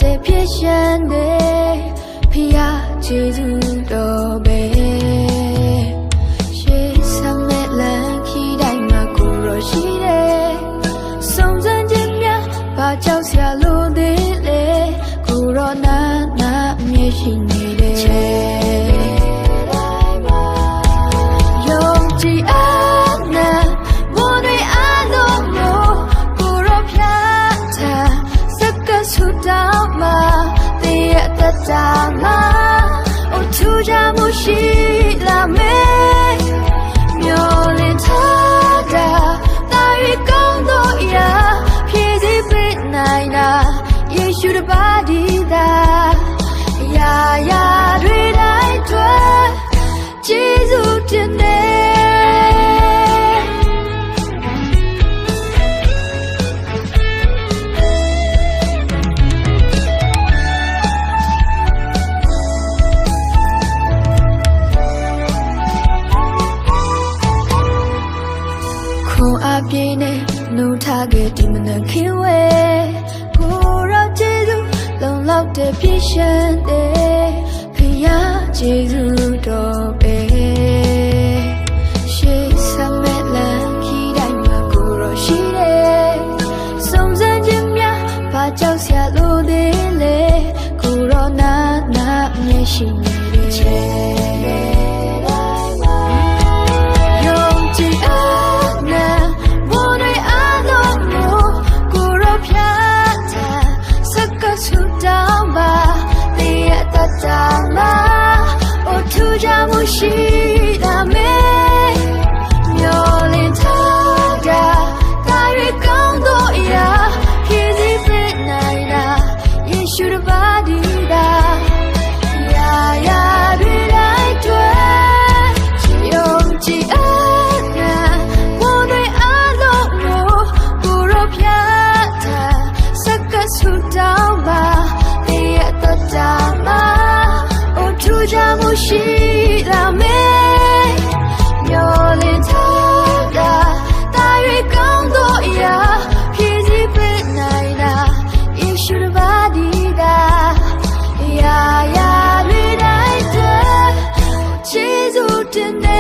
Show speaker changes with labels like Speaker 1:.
Speaker 1: တဲ့ဖြစ်ရှင်တဲ့ဖျားကျေးဇူးတော်ပဲရှေးဆမ်းမဲ့လမ်းခီးတိုင်းမှာကိုရောရှိတယ်စုံစမ်းခြင်းများဘာကြောက်စရာလိုသေးလဲကိုရောနာမြဲရှိနေတယ်ယုံကြည်အားနဲ့ဘုံတွေအားလုံးကိုကိုရောဖျားထားစက္ကဆူတောင်းမှာတဲ့ရတတာမှာအိုထူကြမှုရှိလာမယ်မျောလင်းထားတာတာရီကောင်းတော့ရာဖြည့်စည်းပေးနိုင်တာယေရှုတပါးဒီတာရာတွေတိုင်းတွေ့ကျေးဇူးတင်တယ်ခွန်အားပြည့်နဲ့နှုတ်ထားခဲ့ဒီမနက်ခင်ဝဲကိုရောကျေးဇူးလုံလောက်တဲ့ပြည့်ရှမ်းတဲ့ဖျားကျေးဇူးတော်ပဲရှေးဆမ်းမဲ့လမ်းခီးတိုင်းမှာကိုရောရှိတယ်စုံစမ်းခြင်းများဘာကြောက်စရာလိုသေးလဲကိုရောနာမြဲရှိနေတဲ့ချေရှိလာမယ်မျောလင်းထားတာတာရီကောင်းတော့ရာဖြည့်စည်းပေးနိုင်တာယေရှုတပါးဒီတာရာတွေတိုင်းတွေ့ယုံကြည်အားနဲ့ဘုံတွေအားလုံးကိုရောဖျားထားစက္ကဆူတောင်းပါတဲ့ရတတာမှာအိုထူကြမှုရှိလာမယ်မျောလင်းထားတာတာရီကောင်းတော့ရာဖြည့်စည်းပေးနိုင်တာယေရှုတပါးဒီတာရာတွေတိုင်းတွေ့ကျေးဇူးတင်တယ်